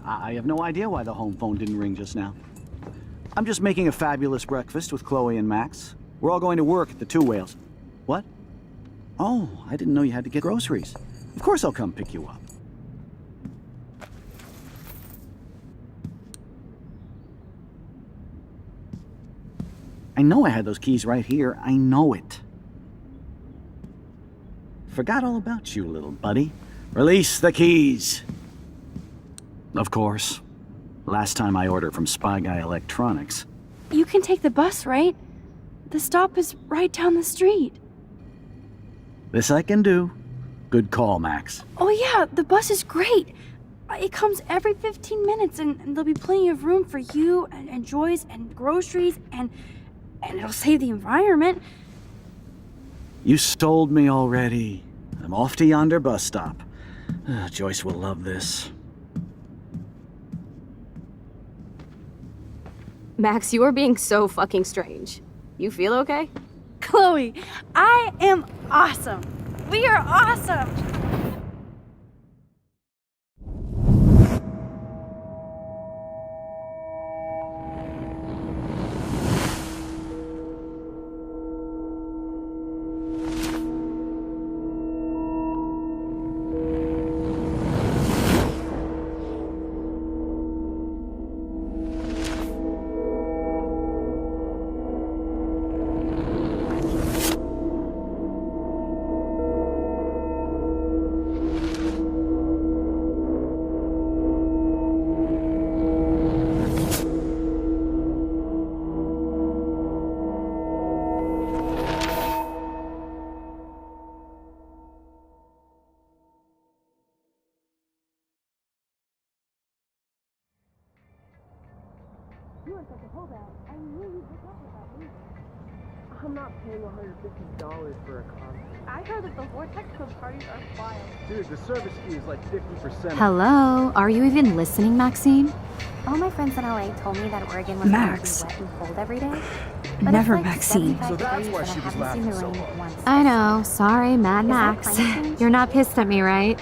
I have no idea why the home phone didn't ring just now. I'm just making a fabulous breakfast with Chloe and Max. We're all going to work at the Two Whales. What? Oh, I didn't know you had to get groceries. Of course I'll come pick you up. I know I had those keys right here. I know it. Forgot all about you, little buddy. Release the keys. Of course. Last time I ordered from Spy Guy Electronics. You can take the bus, right? The stop is right down the street. This I can do. Good call, Max. Oh yeah, the bus is great. It comes every 15 minutes and there'll be plenty of room for you and Joyce and groceries and it'll save the environment. You sold me already. I'm off to yonder bus stop. Joyce will love this. Max, you are being so fucking strange. You feel okay? Chloe, I am awesome. We are awesome. I'm not paying $150 for a concert. I heard that the Vortex Club parties are wild. Dude, the service fee is like 50%. Hello? Are you even listening, Maxine? All my friends in LA told me that Oregon was Max. going to be wet and cold every day. But Never, it's like Maxine. 75 So that's degrees why and she I was haven't seen laughing the so rain hard. once. I know. Sorry, Mad Is that Max. climate change? You're not pissed at me, right?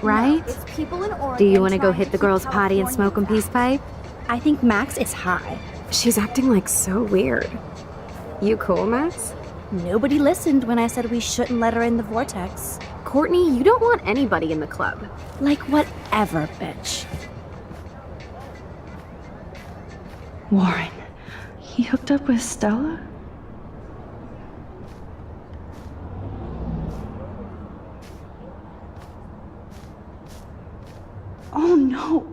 Right? No, it's people in Oregon Do you want to go trying hit the keep girls' potty and smoke a Californians peace pipe? I think Max is high. She's acting like so weird. You cool, Max? Nobody listened when I said we shouldn't let her in the Vortex. Courtney, you don't want anybody in the club. Like whatever, bitch. Warren, he hooked up with Stella? Oh no,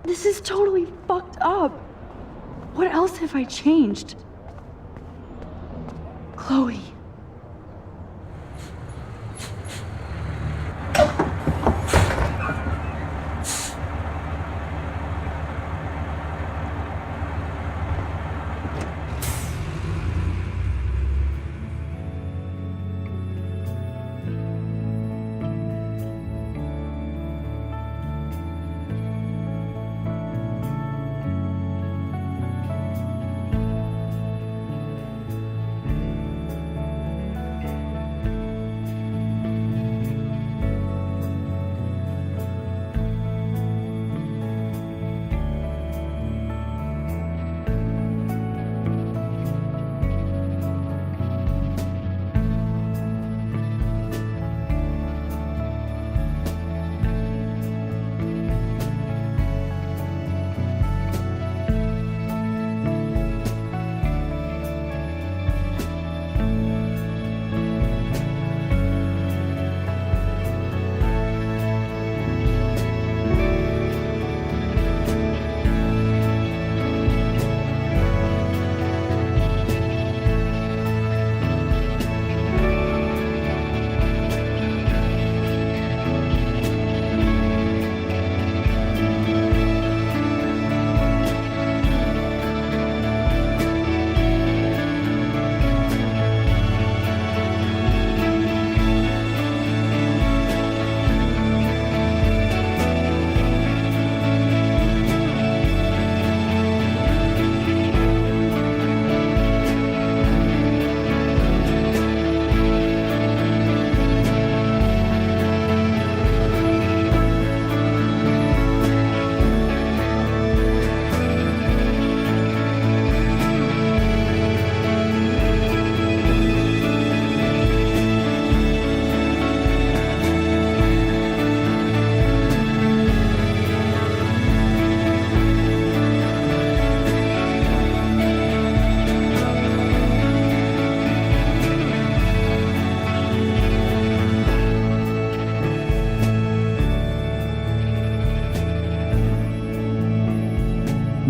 this is totally fucked up. What else have I changed? Chloe.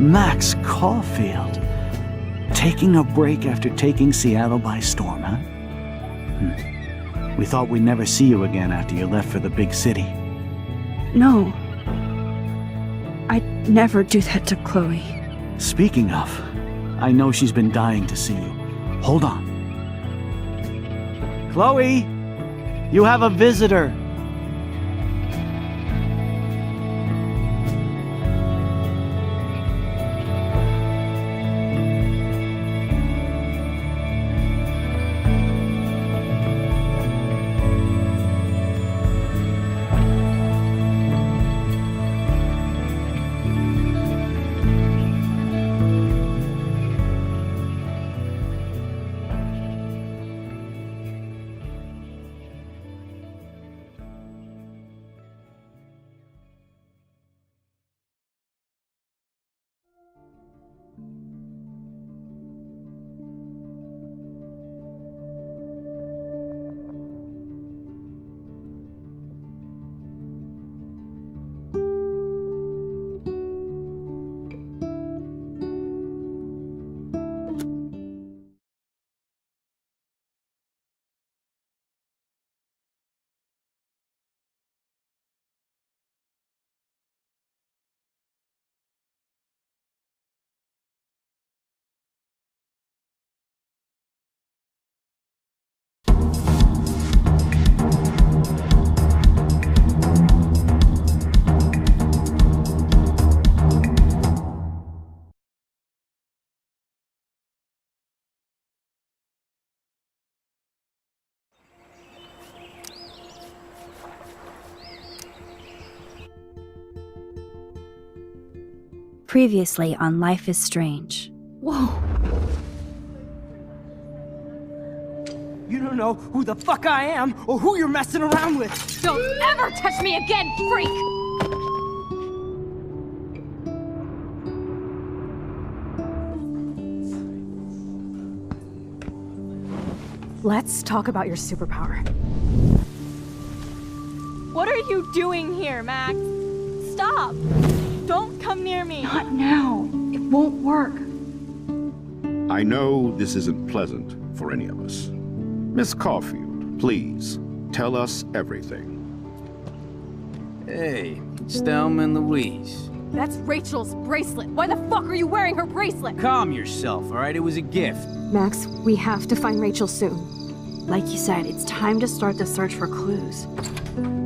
Max Caulfield. Taking a break after taking Seattle by storm, huh? We thought we'd never see you again after you left for the big city. No. I'd never do that to Chloe. Speaking of, I know she's been dying to see you. Hold on. Chloe, you have a visitor. Previously on Life is Strange. Whoa. You don't know who the fuck I am or who you're messing around with. Don't ever touch me again, freak! Let's talk about your superpower. What are you doing here, Max? Stop! Don't come near me! Not now. It won't work. I know this isn't pleasant for any of us. Miss Caulfield, please, tell us everything. Hey, it's Thelma and Louise. That's Rachel's bracelet. Why the fuck are you wearing her bracelet? Calm yourself, all right? It was a gift. Max, we have to find Rachel soon. Like you said, it's time to start the search for clues.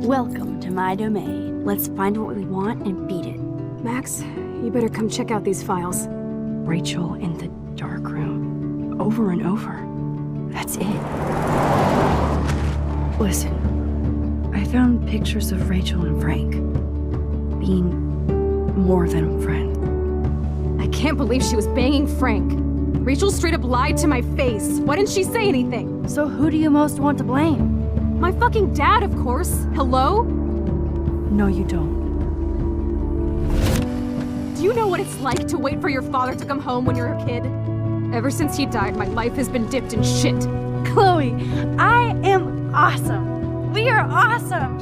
Welcome to my domain. Let's find what we want and beat it. Max, you better come check out these files. Rachel in the dark room. Over and over. That's it. Listen, I found pictures of Rachel and Frank being more than a friend. I can't believe she was banging Frank. Rachel straight up lied to my face. Why didn't she say anything? So who do you most want to blame? My fucking dad, of course. Hello? No, you don't. Do you know what it's like to wait for your father to come home when you're a kid? Ever since he died, my life has been dipped in shit. Chloe, I am awesome. We are awesome.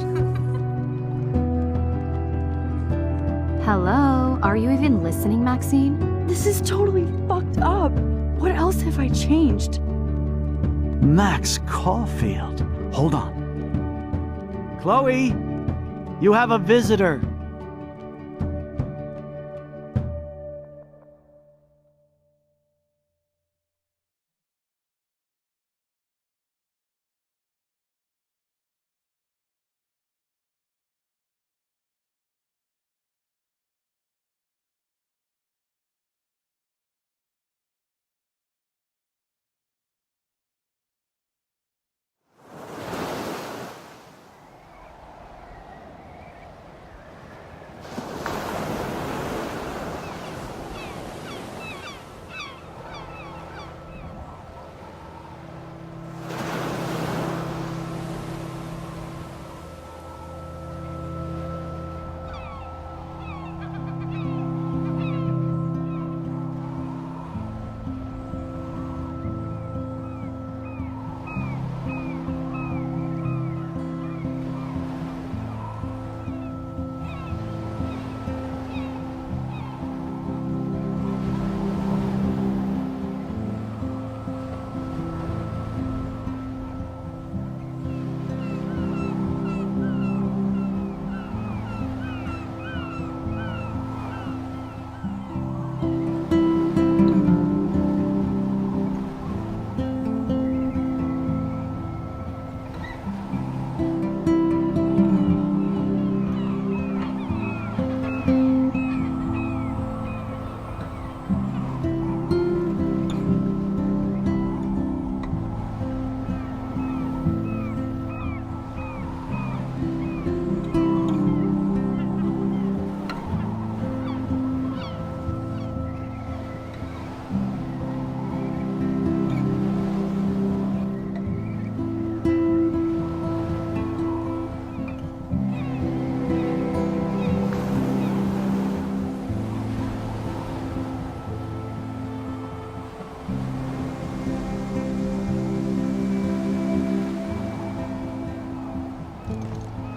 Hello? Are you even listening, Maxine? This is totally fucked up. What else have I changed? Max Caulfield. Hold on. Chloe, you have a visitor.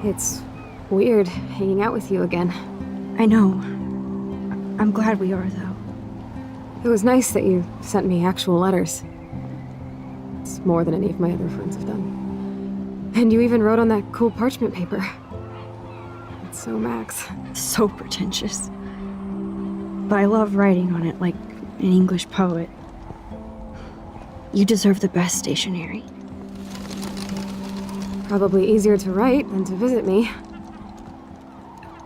It's weird hanging out with you again. I know. I'm glad we are, though. It was nice that you sent me actual letters. It's more than any of my other friends have done. And you even wrote on that cool parchment paper. It's so Max. So pretentious. But I love writing on it like an English poet. You deserve the best stationery. Probably easier to write than to visit me.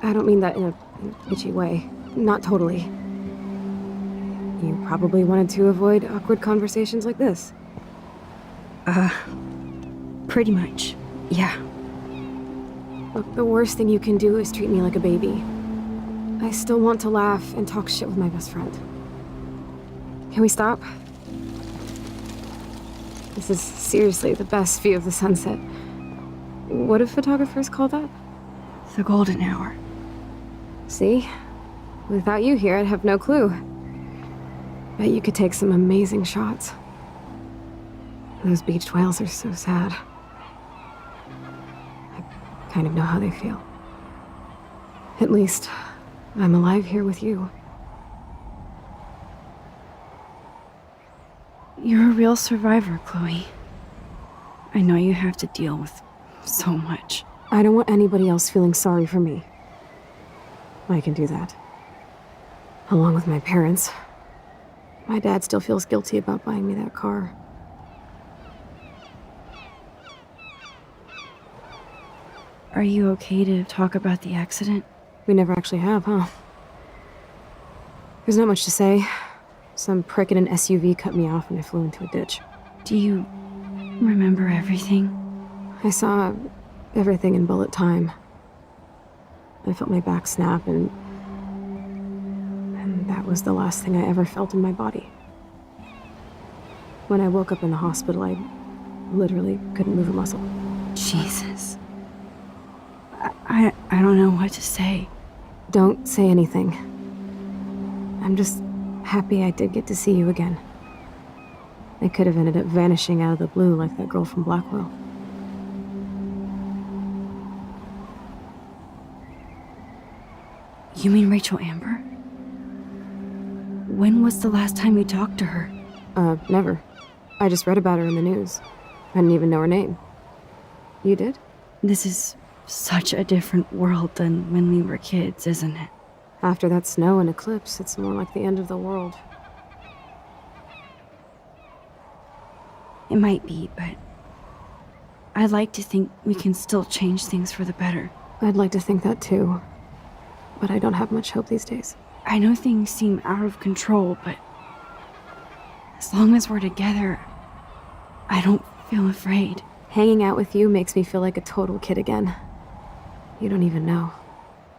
I don't mean that in a bitchy way. Not totally. You probably wanted to avoid awkward conversations like this. Pretty much. Yeah. Look, the worst thing you can do is treat me like a baby. I still want to laugh and talk shit with my best friend. Can we stop? This is seriously the best view of the sunset. What do photographers call that? The golden hour. See? Without you here, I'd have no clue. Bet you could take some amazing shots. Those beached whales are so sad. I kind of know how they feel. At least, I'm alive here with you. You're a real survivor, Chloe. I know you have to deal with so much. I don't want anybody else feeling sorry for me. I can do that. Along with my parents. My dad still feels guilty about buying me that car. Are you okay to talk about the accident? We never actually have, huh? There's not much to say. Some prick in an SUV cut me off and I flew into a ditch. Do you remember everything? I saw everything in bullet time. I felt my back snap and that was the last thing I ever felt in my body. When I woke up in the hospital, I literally couldn't move a muscle. Jesus. I don't know what to say. Don't say anything. I'm just happy I did get to see you again. I could have ended up vanishing out of the blue like that girl from Blackwell. You mean Rachel Amber? When was the last time you talked to her? Never. I just read about her in the news. I didn't even know her name. You did? This is such a different world than when we were kids, isn't it? After that snow and eclipse, it's more like the end of the world. It might be, but I'd like to think we can still change things for the better. I'd like to think that too. But I don't have much hope these days. I know things seem out of control, but as long as we're together, I don't feel afraid. Hanging out with you makes me feel like a total kid again. You don't even know.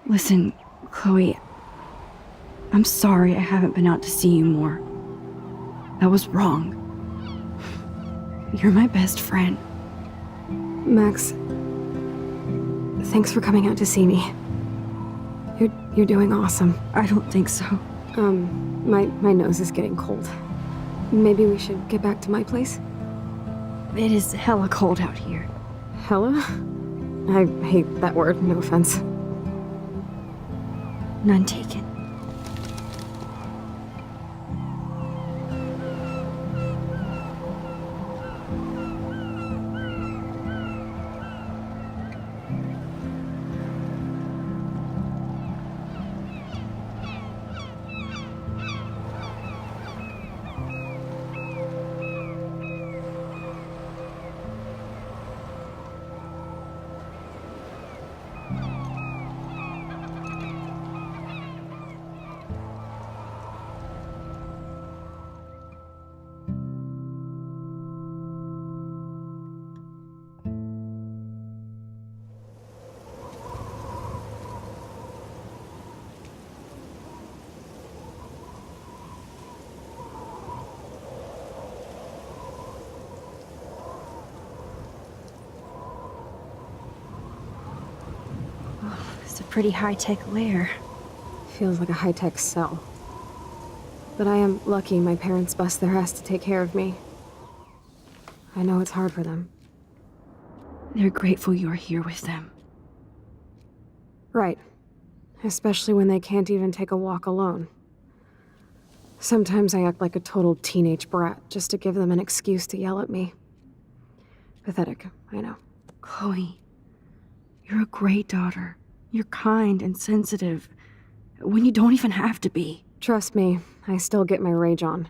Listen, Chloe, I'm sorry I haven't been out to see you more. That was wrong. You're my best friend. Max, thanks for coming out to see me. You're doing awesome. I don't think so. My nose is getting cold. Maybe we should get back to my place? It is hella cold out here. Hella? I hate that word, no offense. None taken. It's a pretty high-tech lair. Feels like a high-tech cell. But I am lucky my parents bust their ass to take care of me. I know it's hard for them. They're grateful you're here with them. Right. Especially when they can't even take a walk alone. Sometimes I act like a total teenage brat just to give them an excuse to yell at me. Pathetic, I know. Chloe, you're a great daughter. You're kind and sensitive when you don't even have to be. Trust me, I still get my rage on.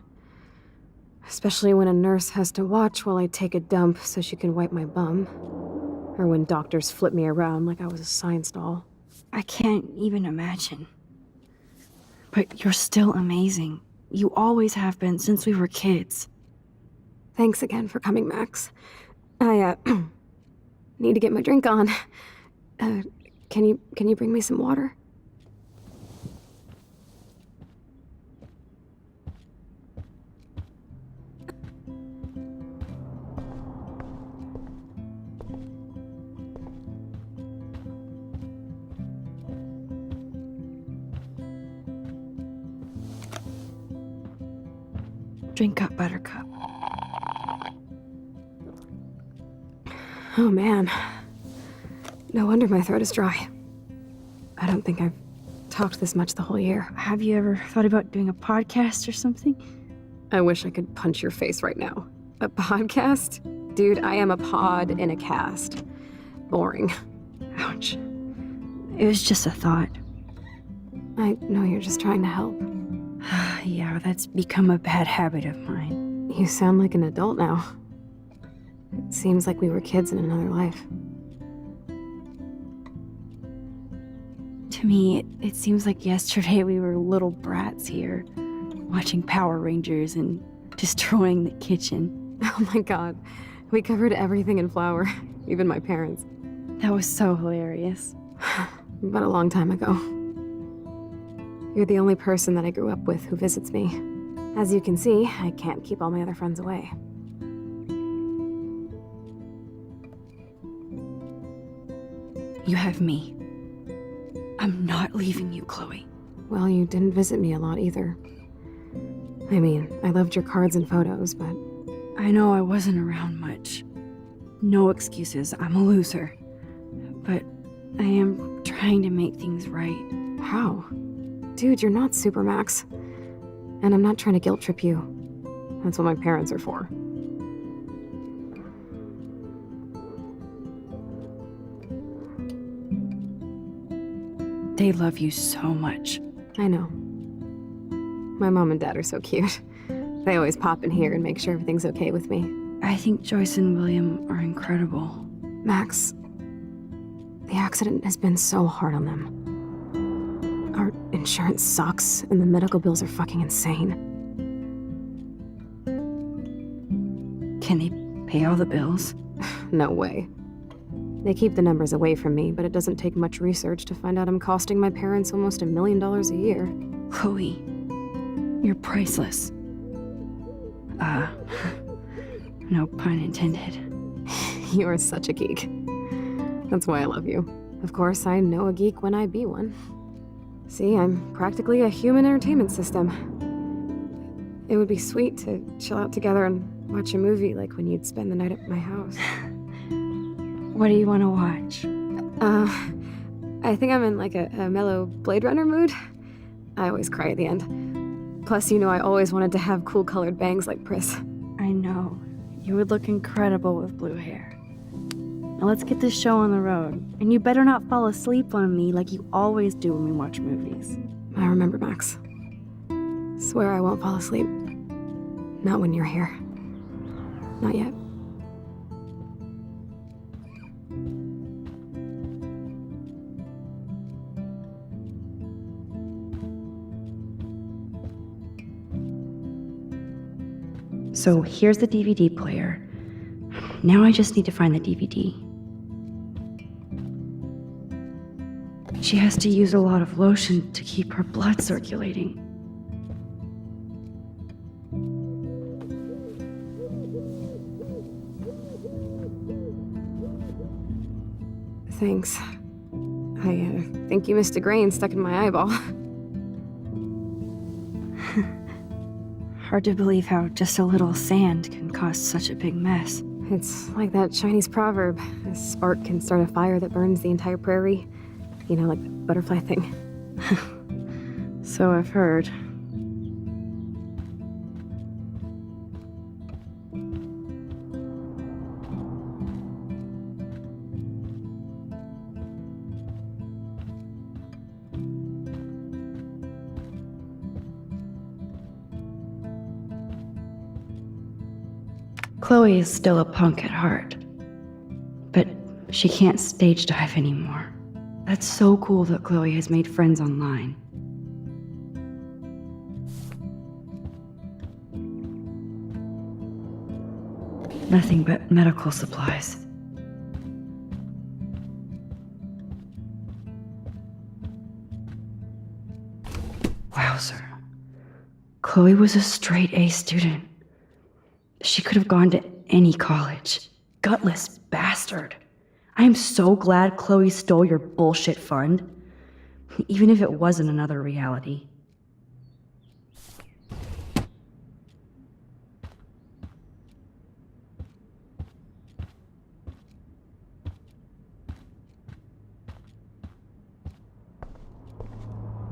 Especially when a nurse has to watch while I take a dump so she can wipe my bum. Or when doctors flip me around like I was a science doll. I can't even imagine. But you're still amazing. You always have been since we were kids. Thanks again for coming, Max. I, need to get my drink on. Can you bring me some water? Drink up, Buttercup. Oh man. No wonder my throat is dry. I don't think I've talked this much the whole year. Have you ever thought about doing a podcast or something? I wish I could punch your face right now. A podcast? Dude, I am a pod in a cast. Boring. Ouch. It was just a thought. I know you're just trying to help. Yeah, that's become a bad habit of mine. You sound like an adult now. It seems like we were kids in another life. To me, it seems like yesterday we were little brats here, watching Power Rangers and destroying the kitchen. Oh my god. We covered everything in flour, even my parents. That was so hilarious. But a long time ago. You're the only person that I grew up with who visits me. As you can see, I can't keep all my other friends away. You have me. I'm not leaving you, Chloe. Well, you didn't visit me a lot either. I mean, I loved your cards and photos, but... I know I wasn't around much. No excuses, I'm a loser. But I am trying to make things right. How? Dude, you're not Supermax. And I'm not trying to guilt trip you. That's what my parents are for. They love you so much. I know. My mom and dad are so cute. They always pop in here and make sure everything's okay with me. I think Joyce and William are incredible. Max, the accident has been so hard on them. Our insurance sucks, and the medical bills are fucking insane. Can they pay all the bills? No way. They keep the numbers away from me, but it doesn't take much research to find out I'm costing my parents almost $1 million a year. Chloe, you're priceless. No pun intended. You are such a geek. That's why I love you. Of course, I know a geek when I be one. See, I'm practically a human entertainment system. It would be sweet to chill out together and watch a movie like when you'd spend the night at my house. What do you want to watch? I think I'm in like a mellow Blade Runner mood. I always cry at the end. Plus, you know I always wanted to have cool colored bangs like Pris. I know. You would look incredible with blue hair. Now let's get this show on the road. And you better not fall asleep on me like you always do when we watch movies. I remember, Max. Swear I won't fall asleep. Not when you're here. Not yet. So here's the DVD player. Now I just need to find the DVD. She has to use a lot of lotion to keep her blood circulating. Thanks. I think you missed a grain stuck in my eyeball. Hard to believe how just a little sand can cause such a big mess. It's like that Chinese proverb, a spark can start a fire that burns the entire prairie. You know, like the butterfly thing. So I've heard. Chloe is still a punk at heart, but she can't stage dive anymore. That's so cool that Chloe has made friends online. Nothing but medical supplies. Wowzer. Chloe was a straight A student. She could have gone to any college. Gutless bastard. I am so glad Chloe stole your bullshit fund, even if it wasn't another reality.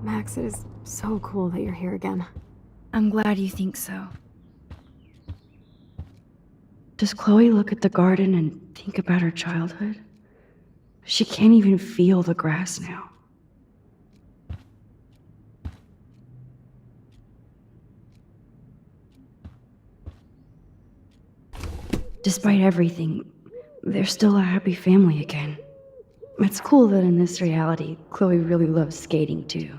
Max, it is so cool that you're here again. I'm glad you think so. Does Chloe look at the garden and think about her childhood? She can't even feel the grass now. Despite everything, they're still a happy family again. It's cool that in this reality, Chloe really loves skating too.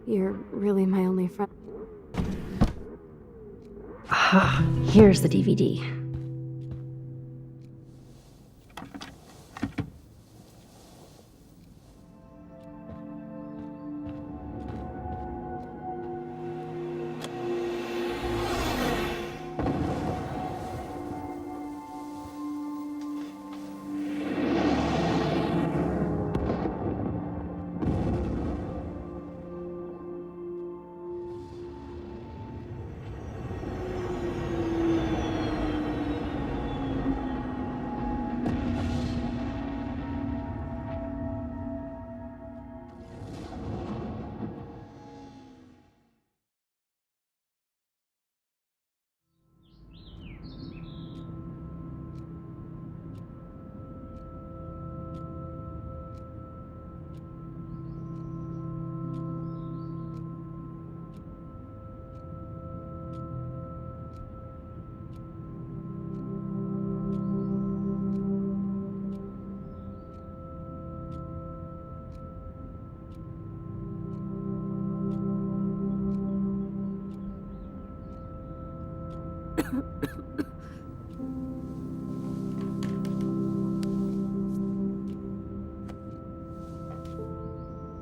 You're really my only friend. Ah, here's the DVD.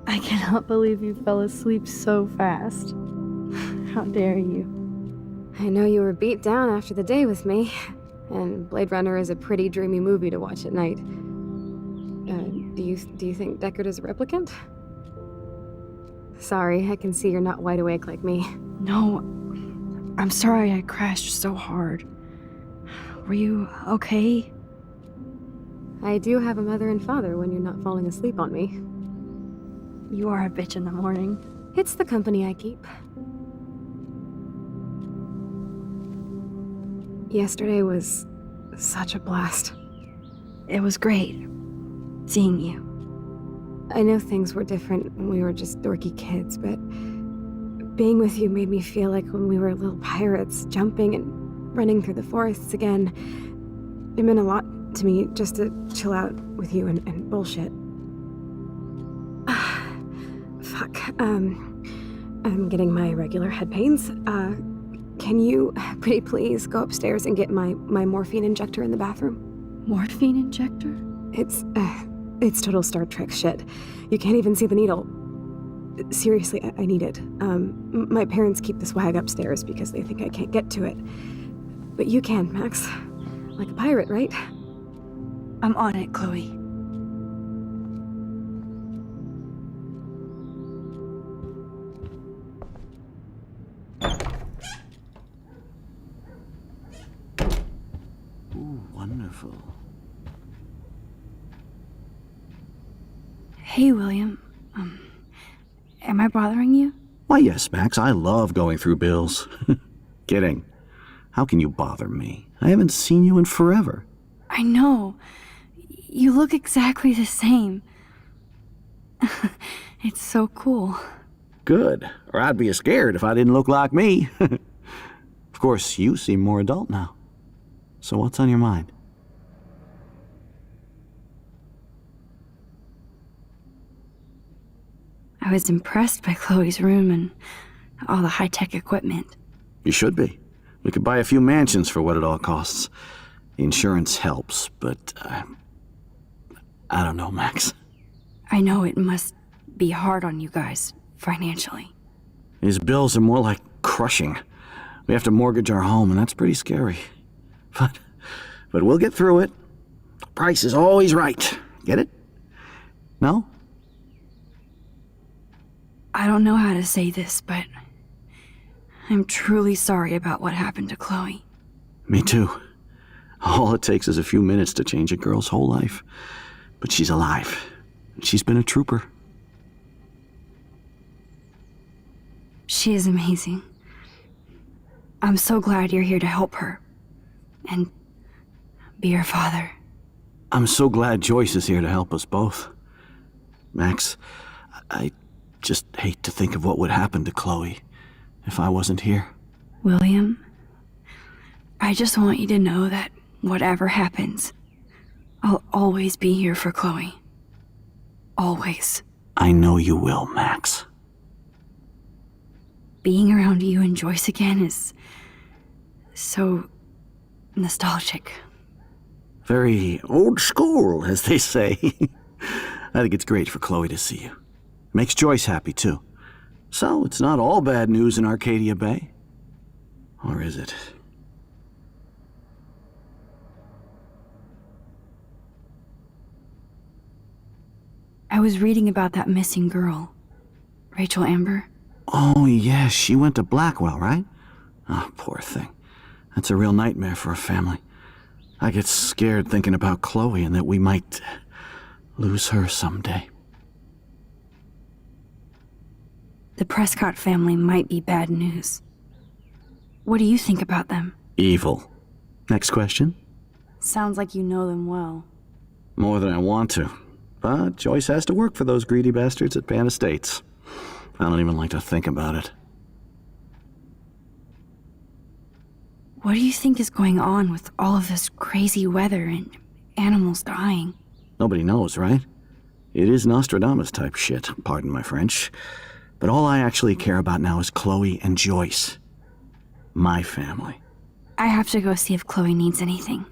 I cannot believe you fell asleep so fast. How dare you? I know you were beat down after the day with me, and Blade Runner is a pretty dreamy movie to watch at night. Do you think Deckard is a replicant? Sorry, I can see you're not wide awake like me. No, I'm sorry I crashed so hard. Were you okay? I do have a mother and father when you're not falling asleep on me. You are a bitch in the morning. It's the company I keep. Yesterday was such a blast. It was great seeing you. I know things were different when we were just dorky kids, but being with you made me feel like when we were little pirates, jumping and running through the forests again. It meant a lot to me just to chill out with you and bullshit. Fuck. I'm getting my regular head pains. Can you, pretty please, go upstairs and get my morphine injector in the bathroom? Morphine injector? It's total Star Trek shit. You can't even see the needle. Seriously, I need it. My parents keep the swag upstairs because they think I can't get to it. But you can, Max. Like a pirate, right? I'm on it, Chloe. Ooh, wonderful. Hey, William. Am I bothering you? Why, yes, Max. I love going through bills. Kidding. How can you bother me? I haven't seen you in forever. I know. You look exactly the same. It's so cool. Good. Or I'd be scared if I didn't look like me. Of course, you seem more adult now. So what's on your mind? I was impressed by Chloe's room and all the high-tech equipment. You should be. We could buy a few mansions for what it all costs. The insurance helps, but I don't know, Max. I know it must be hard on you guys, financially. These bills are more like crushing. We have to mortgage our home, and that's pretty scary. But we'll get through it. Price is always right. Get it? No? I don't know how to say this, but I'm truly sorry about what happened to Chloe. Me too. All it takes is a few minutes to change a girl's whole life. But she's alive. She's been a trooper. She is amazing. I'm so glad you're here to help her. And be her father. I'm so glad Joyce is here to help us both. Max, I just hate to think of what would happen to Chloe if I wasn't here. William, I just want you to know that whatever happens, I'll always be here for Chloe. Always. I know you will, Max. Being around you and Joyce again is so nostalgic. Very old school, as they say. I think it's great for Chloe to see you. Makes Joyce happy, too. So, it's not all bad news in Arcadia Bay. Or is it? I was reading about that missing girl, Rachel Amber. Oh, yeah, she went to Blackwell, right? Oh, poor thing. That's a real nightmare for a family. I get scared thinking about Chloe and that we might lose her someday. The Prescott family might be bad news. What do you think about them? Evil. Next question? Sounds like you know them well. More than I want to. But Joyce has to work for those greedy bastards at Pan Estates. I don't even like to think about it. What do you think is going on with all of this crazy weather and animals dying? Nobody knows, right? It is Nostradamus type shit, pardon my French. But all I actually care about now is Chloe and Joyce. My family. I have to go see if Chloe needs anything.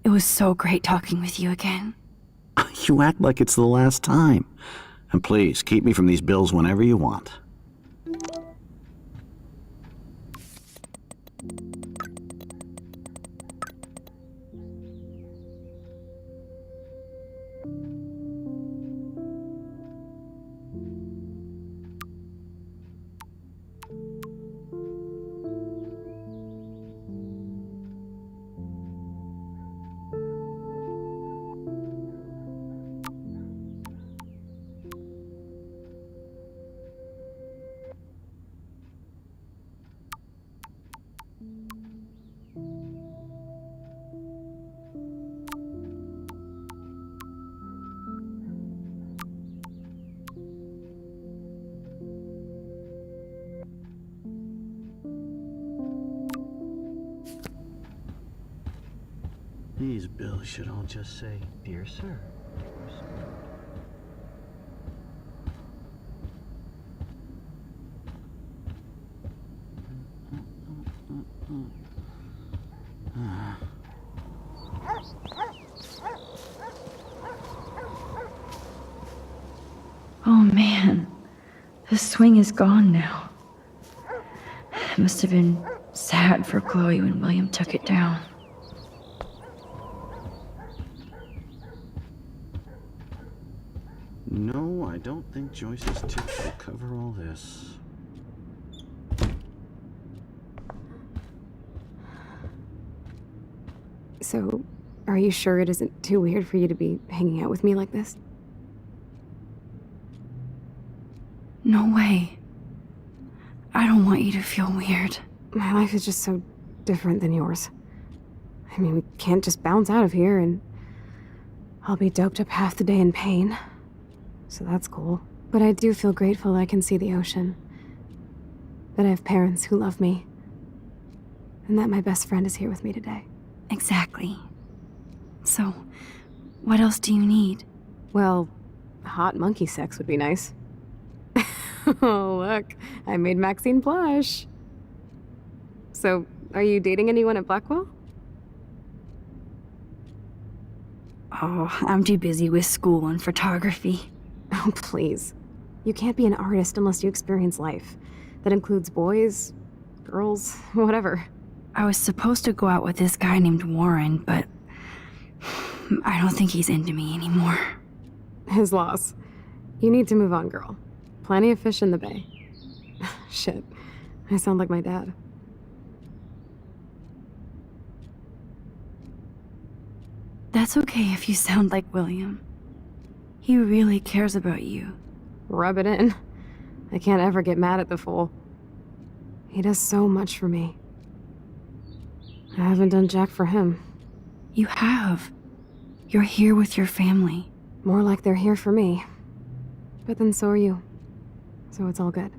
It was so great talking with you again. You act like it's the last time. And please, keep me from these bills whenever you want. These bills should all just say, "Dear Sir." Man, the swing is gone now. It must have been sad for Chloe when William took it down. No, I don't think Joyce's tips will cover all this. So, are you sure it isn't too weird for you to be hanging out with me like this? No way. I don't want you to feel weird. My life is just so different than yours. I mean, we can't just bounce out of here and I'll be doped up half the day in pain. So that's cool. But I do feel grateful I can see the ocean. That I have parents who love me. And that my best friend is here with me today. Exactly. So, what else do you need? Well, hot monkey sex would be nice. Oh, look. I made Maxine blush. So, are you dating anyone at Blackwell? Oh, I'm too busy with school and photography. Oh, please. You can't be an artist unless you experience life. That includes boys, girls, whatever. I was supposed to go out with this guy named Warren, but I don't think he's into me anymore. His loss. You need to move on, girl. Plenty of fish in the bay. Shit. I sound like my dad. That's okay if you sound like William. He really cares about you. Rub it in. I can't ever get mad at the fool. He does so much for me. I haven't done jack for him. You have. You're here with your family. More like they're here for me. But then so are you. So it's all good.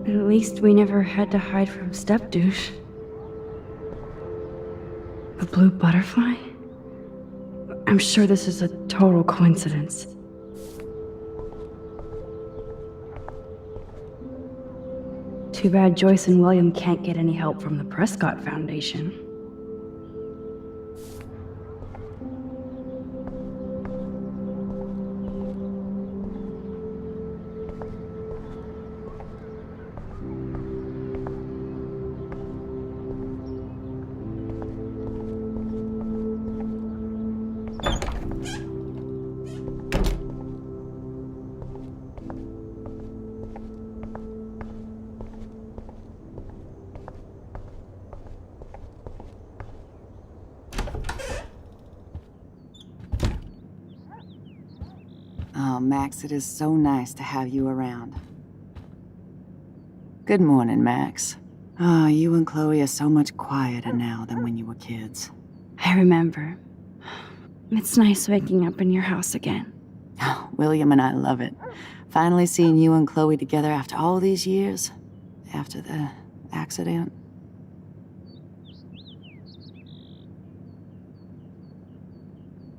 At least we never had to hide from Step Douche. A blue butterfly? I'm sure this is a total coincidence. Too bad Joyce and William can't get any help from the Prescott Foundation. Oh, Max, it is so nice to have you around. Good morning, Max. Oh, you and Chloe are so much quieter now than when you were kids. I remember. It's nice waking up in your house again. Oh, William and I love it. Finally seeing you and Chloe together after all these years. After the accident.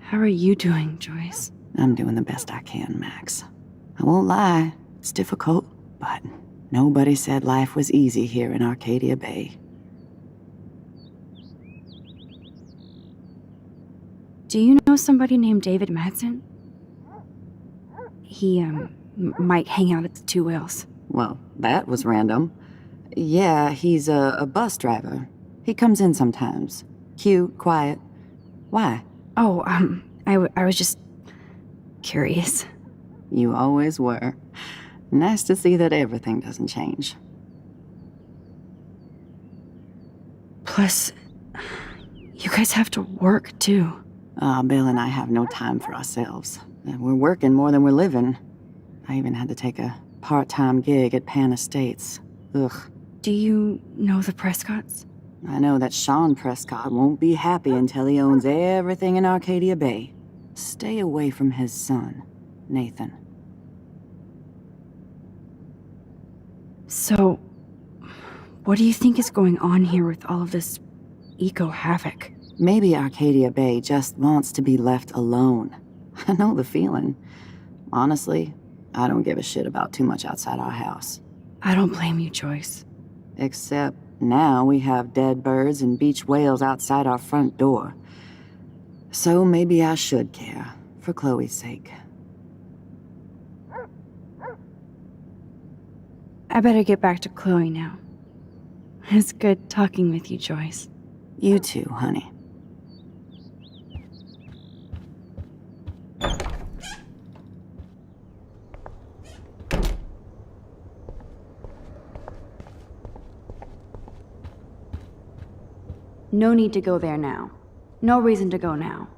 How are you doing, Joyce? I'm doing the best I can, Max. I won't lie, it's difficult, but nobody said life was easy here in Arcadia Bay. Do you know somebody named David Madsen? He, might hang out at the Two Whales. Well, that was random. Yeah, he's a bus driver. He comes in sometimes. Cute, quiet. Why? Oh, I was just curious. You always were. Nice to see that everything doesn't change. Plus, you guys have to work, too. Bill and I have no time for ourselves. We're working more than we're living. I even had to take a part-time gig at Pan Estates. Ugh. Do you know the Prescotts? I know that Sean Prescott won't be happy until he owns everything in Arcadia Bay. Stay away from his son, Nathan. So, what do you think is going on here with all of this eco-havoc? Maybe Arcadia Bay just wants to be left alone. I know the feeling. Honestly, I don't give a shit about too much outside our house. I don't blame you, Joyce. Except now we have dead birds and beach whales outside our front door. So maybe I should care, for Chloe's sake. I better get back to Chloe now. It's good talking with you, Joyce. You too, honey. No need to go there now. No reason to go now.